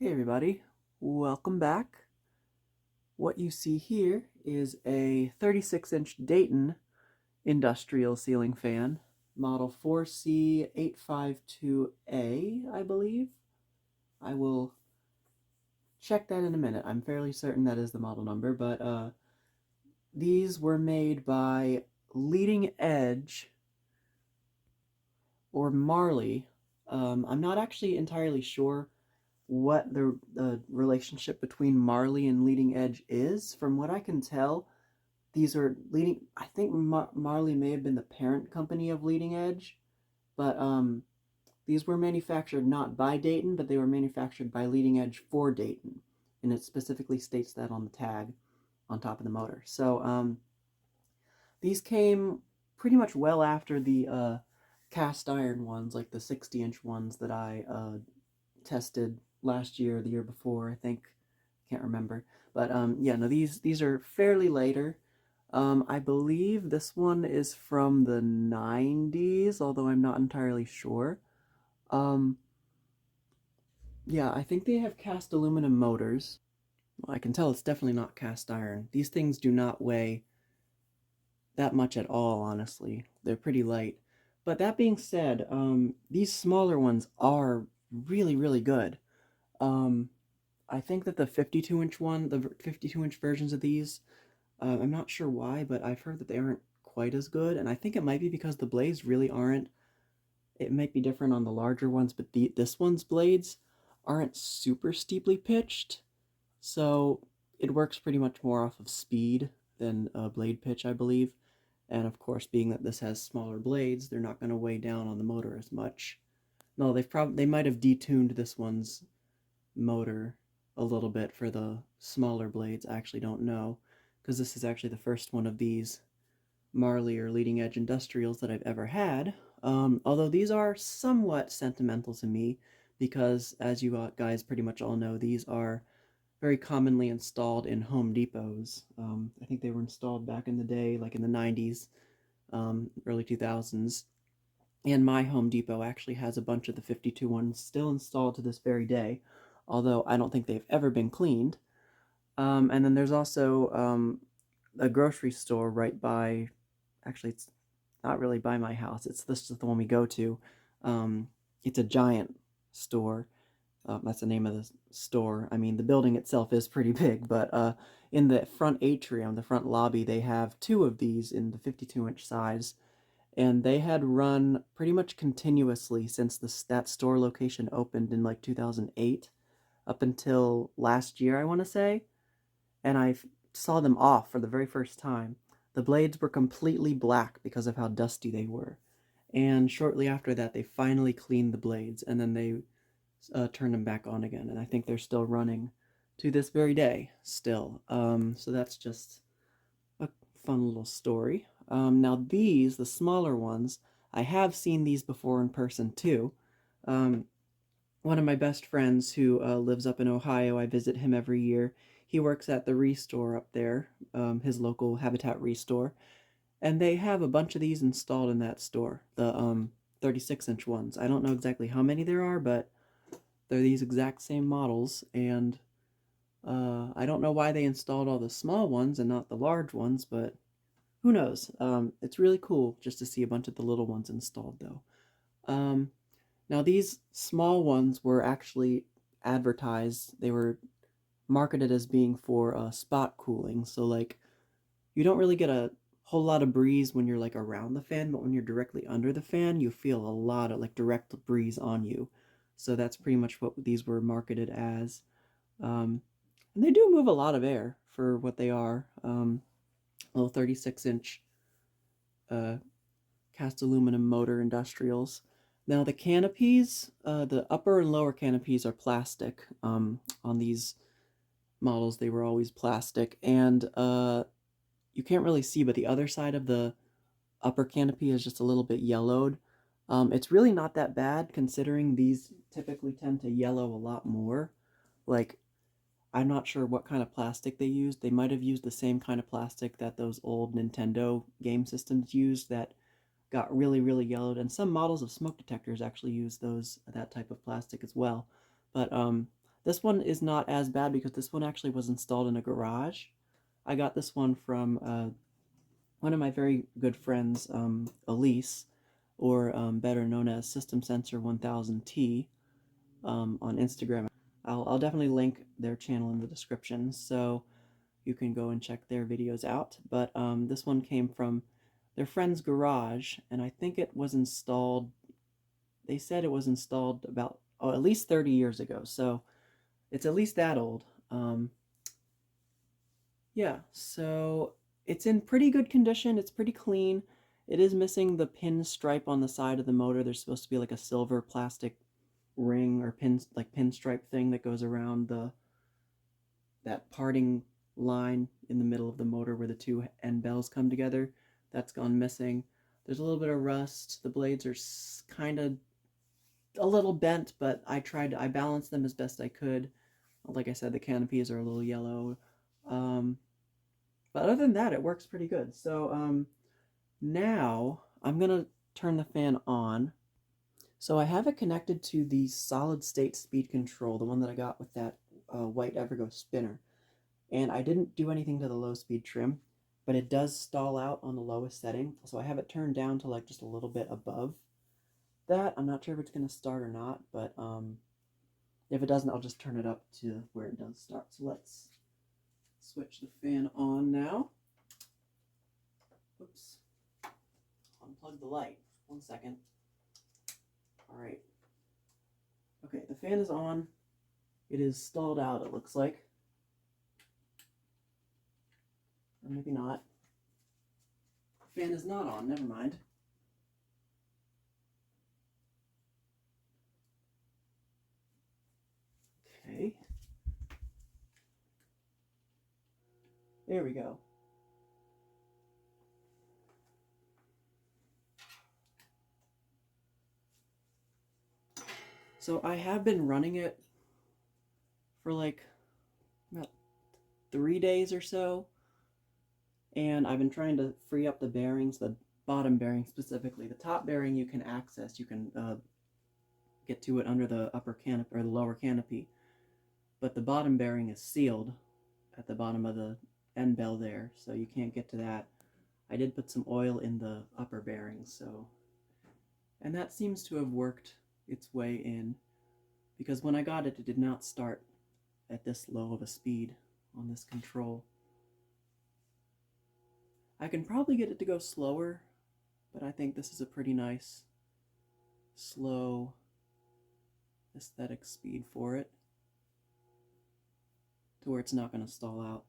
Hey everybody, welcome back. What you see here is a 36-inch Dayton industrial ceiling fan, model 4C852A, I believe. I will check that in a minute. I'm fairly certain that is the model number, but these were made by Leading Edge or Marley. I'm not actually entirely sure what the relationship between Marley and Leading Edge is. From what I can tell, these are leading. I think Marley may have been the parent company of Leading Edge, but these were manufactured not by Dayton, but they were manufactured by Leading Edge for Dayton, and it specifically states that on the tag on top of the motor. So these came pretty much well after the cast iron ones, like the 60-inch ones that I tested last year, the year before, I think. Can't remember. But yeah, no, these are fairly later. I believe this one is from the 90s, although I'm not entirely sure. Um, yeah, I think they have cast aluminum motors. Well, I can tell it's definitely not cast iron. These things do not weigh that much at all, honestly. They're pretty light. But that being said, these smaller ones are really, really good. Um, I think that the 52-inch versions of these, I'm not sure why, but I've heard that they aren't quite as good, and I think it might be because the blades really aren't. It might be different on the larger ones, but this one's blades aren't super steeply pitched, so it works pretty much more off of speed than blade pitch, I believe. And of course, being that this has smaller blades, they're not going to weigh down on the motor as much. No, they might have detuned this one's motor a little bit for the smaller blades. I actually don't know, because this is actually the first one of these Marley or Leading Edge Industrials that I've ever had. Although these are somewhat sentimental to me, because as you guys pretty much all know, these are very commonly installed in Home Depots. I think they were installed back in the day, like in the 90s, early 2000s. And my Home Depot actually has a bunch of the 52 ones still installed to this very day, although I don't think they've ever been cleaned. And then there's also a grocery store right by, actually, it's not really by my house. This is the one we go to. It's a giant store. That's the name of the store. I mean, the building itself is pretty big, but in the front atrium, the front lobby, they have two of these in the 52-inch size, and they had run pretty much continuously since that store location opened in like 2008 up until last year, I want to say. And I saw them off for the very first time. The blades were completely black because of how dusty they were. And shortly after that, they finally cleaned the blades, and then they turned them back on again. And I think they're still running to this very day still. So that's just a fun little story. Now these, the smaller ones, I have seen these before in person too. Um, One of my best friends who lives up in Ohio, I visit him every year. He works at the Restore up there, his local Habitat Restore, and they have a bunch of these installed in that store, the 36-inch ones. I don't know exactly how many there are, but they're these exact same models, and I don't know why they installed all the small ones and not the large ones, but who knows? It's really cool just to see a bunch of the little ones installed, though. Um, Now, these small ones were actually advertised, they were marketed as being for spot cooling. So, like, you don't really get a whole lot of breeze when you're like around the fan, but when you're directly under the fan, you feel a lot of like direct breeze on you. So, that's pretty much what these were marketed as. And they do move a lot of air for what they are. Little 36-inch uh, cast aluminum motor industrials. Now the canopies, the upper and lower canopies are plastic. On these models, they were always plastic, and you can't really see, but the other side of the upper canopy is just a little bit yellowed. It's really not that bad considering these typically tend to yellow a lot more. Like, I'm not sure what kind of plastic they used. They might have used the same kind of plastic that those old Nintendo game systems used that got really, really yellowed, and some models of smoke detectors actually use that type of plastic as well. But This one is not as bad because this one actually was installed in a garage. I got this one from one of my very good friends, Elise, or better known as System Sensor 1000T, on Instagram. I'll definitely link their channel in the description, so you can go and check their videos out. But this one came from their friend's garage, and I think it was installed, they said it was installed about, at least 30 years ago, so it's at least that old. Yeah, so it's in pretty good condition. It's pretty clean. It is missing the pin stripe on the side of the motor. There's supposed to be like a silver plastic ring or pinstripe thing that goes around that parting line in the middle of the motor where the two end bells come together. That's gone missing. There's a little bit of rust. The blades are kind of a little bent, but I balanced them as best I could. Like I said, the canopies are a little yellow. But other than that, it works pretty good. So now I'm going to turn the fan on. So I have it connected to the solid state speed control, the one that I got with that white Evergo spinner. And I didn't do anything to the low speed trim, but it does stall out on the lowest setting. So I have it turned down to like just a little bit above that. I'm not sure if it's going to start or not, but if it doesn't, I'll just turn it up to where it does start. So let's switch the fan on now. Oops. Unplug the light. 1 second. All right. Okay, the fan is on. It is stalled out, it looks like. Or maybe not. The fan is not on, never mind. Okay. There we go. So I have been running it for like about 3 days or so, and I've been trying to free up the bearings, the bottom bearing specifically. The top bearing you can access, you can get to it under the upper canopy or the lower canopy, but the bottom bearing is sealed at the bottom of the end bell there, so you can't get to that. I did put some oil in the upper bearings, so, and that seems to have worked its way in, because when I got it, it did not start at this low of a speed on this control. I can probably get it to go slower, but I think this is a pretty nice, slow, aesthetic speed for it, to where it's not going to stall out.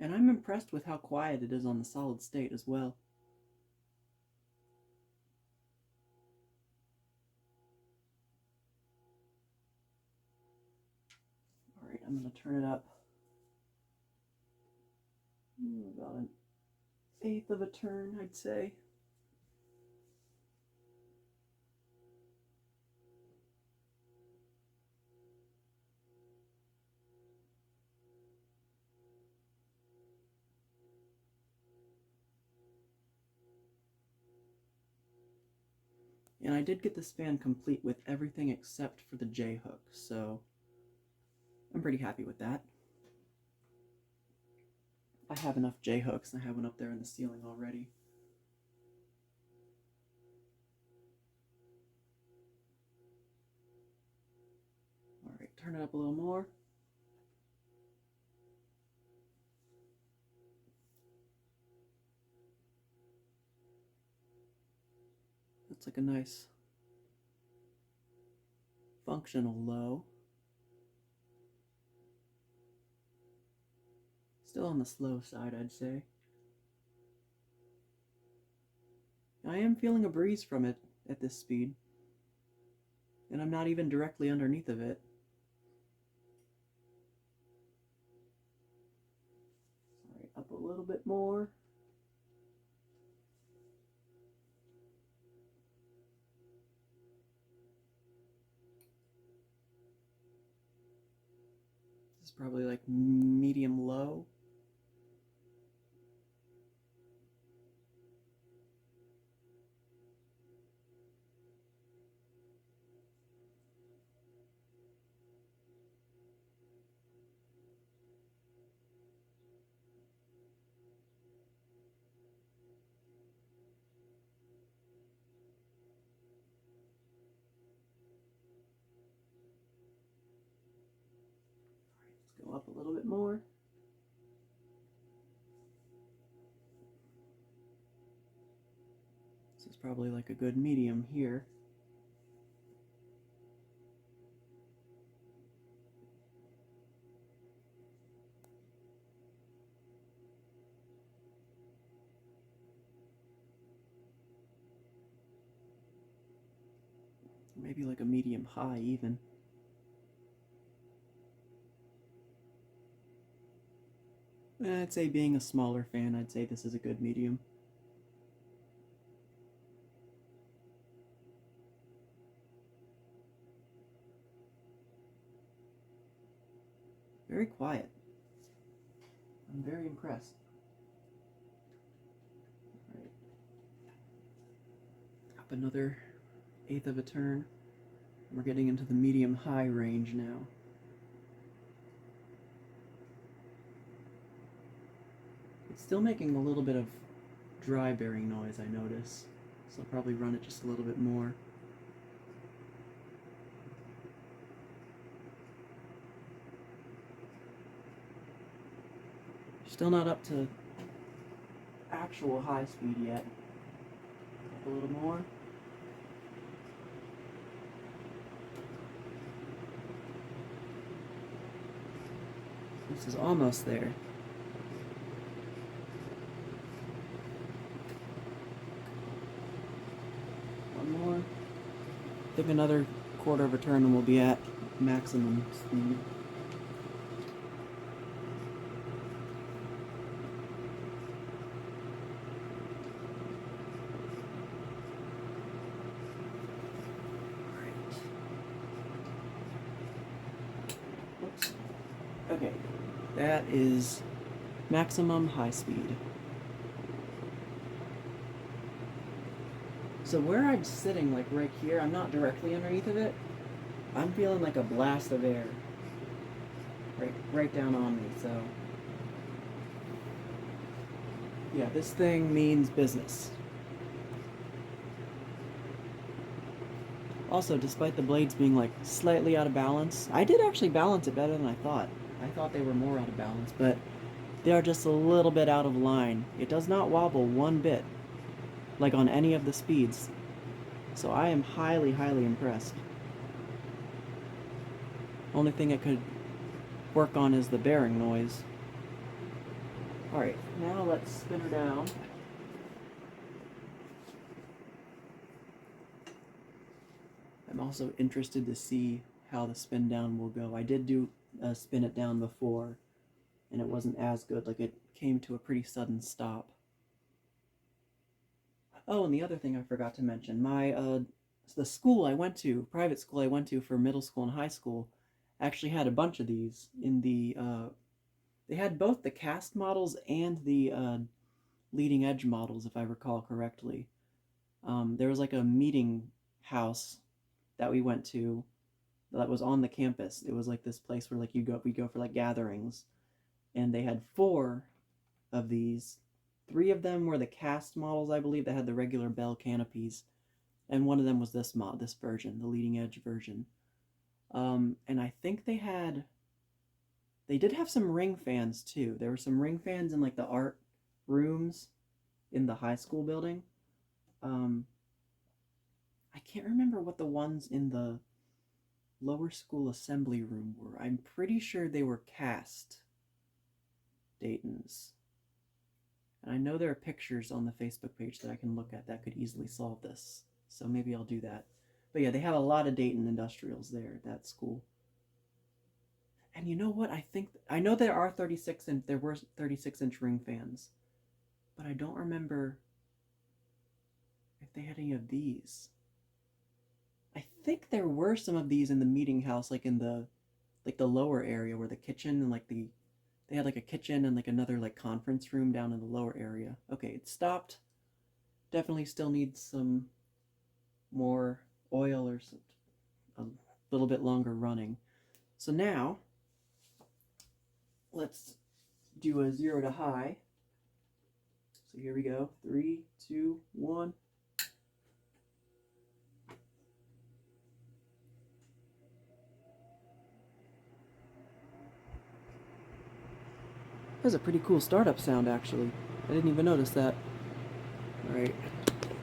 And I'm impressed with how quiet it is on the solid state as well. Alright, I'm going to turn it up about an eighth of a turn, I'd say. And I did get this fan complete with everything except for the J-hook, so I'm pretty happy with that. I have enough J-hooks, and I have one up there in the ceiling already. Alright, turn it up a little more. That's like a nice functional low. Still on the slow side, I'd say. I am feeling a breeze from it at this speed, and I'm not even directly underneath of it. Alright, up a little bit more. This is probably like medium low. little bit more. This is probably like a good medium here. Maybe like a medium high even. I'd say, being a smaller fan, I'd say this is a good medium. Very quiet. I'm very impressed. All right. Up another 1/8 of a turn. We're getting into the medium-high range now. It's still making a little bit of dry bearing noise, I notice. So I'll probably run it just a little bit more. Still not up to actual high speed yet. Up a little more. This is almost there. One more. I think another 1/4 of a turn and we'll be at maximum speed. Whoops. Okay, that is maximum high speed. So where I'm sitting, like right here, I'm not directly underneath of it. I'm feeling like a blast of air right down on me, so yeah, this thing means business. Also, despite the blades being like slightly out of balance, I did actually balance it better than I thought. I thought they were more out of balance, but they are just a little bit out of line. It does not wobble one bit, like on any of the speeds. So I am highly, highly impressed. Only thing it could work on is the bearing noise. Alright, now let's spin her down. I'm also interested to see how the spin down will go. I did do a spin it down before, and it wasn't as good. Like, it came to a pretty sudden stop. Oh, and the other thing I forgot to mention, the school I went to, private school I went to for middle school and high school, actually had a bunch of these in the, they had both the cast models and the leading edge models, if I recall correctly. There was like a meeting house that we went to that was on the campus. It was like this place where like we go for like gatherings, and they had 4 of these. 3 of them were the cast models, I believe, that had the regular bell canopies, and one of them was this version, the leading edge version. And I think they did have some ring fans too. There were some ring fans in like the art rooms in the high school building. I can't remember what the ones in the lower school assembly room were. I'm pretty sure they were cast Daytons. And I know there are pictures on the Facebook page that I can look at that could easily solve this. So maybe I'll do that. But yeah, they have a lot of Dayton industrials there at that school. And you know what? I know there were 36-inch ring fans, but I don't remember if they had any of these. I think there were some of these in the meeting house, like in the lower area where the kitchen and they had like a kitchen and like another like conference room down in the lower area. Okay, it stopped. Definitely still needs some more oil or a little bit longer running. So now let's do a 0 to high. So here we go. 3, 2, 1. has a pretty cool startup sound, actually. I didn't even notice that. Alright,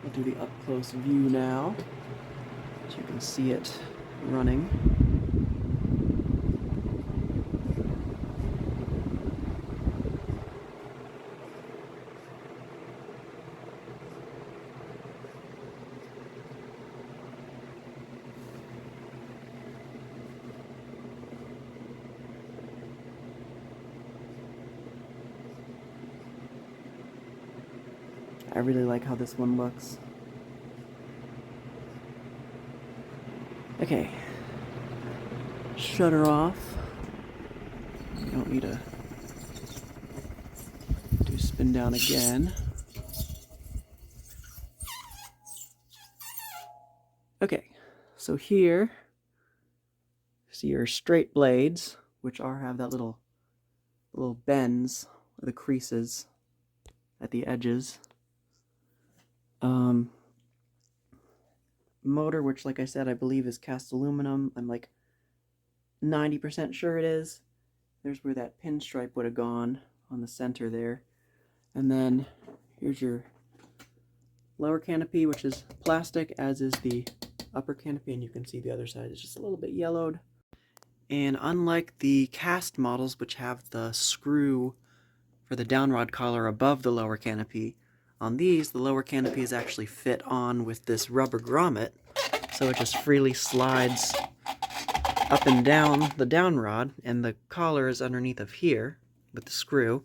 I'll do the up-close view now, so you can see it running. I really like how this one looks. Okay, shutter off. You don't need to do spin down again. Okay, so here, see your straight blades, which have that little bends, or the creases at the edges. Motor, which, like I said, I believe is cast aluminum. I'm like 90% sure it is. There's where that pinstripe would have gone on the center there. And then here's your lower canopy, which is plastic, as is the upper canopy, and you can see the other side is just a little bit yellowed. And unlike the cast models, which have the screw for the downrod collar above the lower canopy, on these, the lower canopy is actually fit on with this rubber grommet, so it just freely slides up and down the downrod, and the collar is underneath of here with the screw.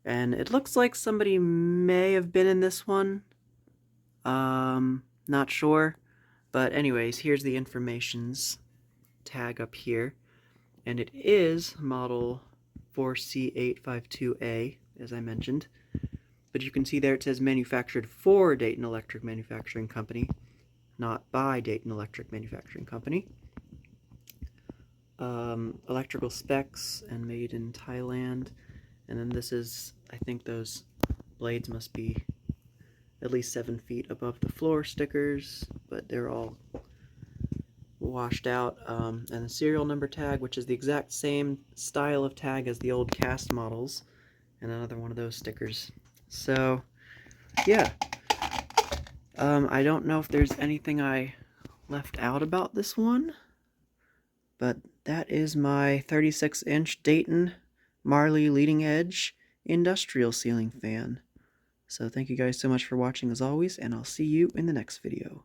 And it looks like somebody may have been in this one. Not sure. But anyways, here's the information's tag up here. And it is model 4C852A, as I mentioned. But you can see there it says manufactured for Dayton Electric Manufacturing Company, not by Dayton Electric Manufacturing Company. Electrical specs and made in Thailand. And then this is, I think those blades must be at least 7 feet above the floor stickers, but they're all washed out. And the serial number tag, which is the exact same style of tag as the old cast models, and another one of those stickers. So, yeah. I don't know if there's anything I left out about this one, but that is my 36-inch Dayton Marley Leading Edge industrial ceiling fan. So thank you guys so much for watching as always, and I'll see you in the next video.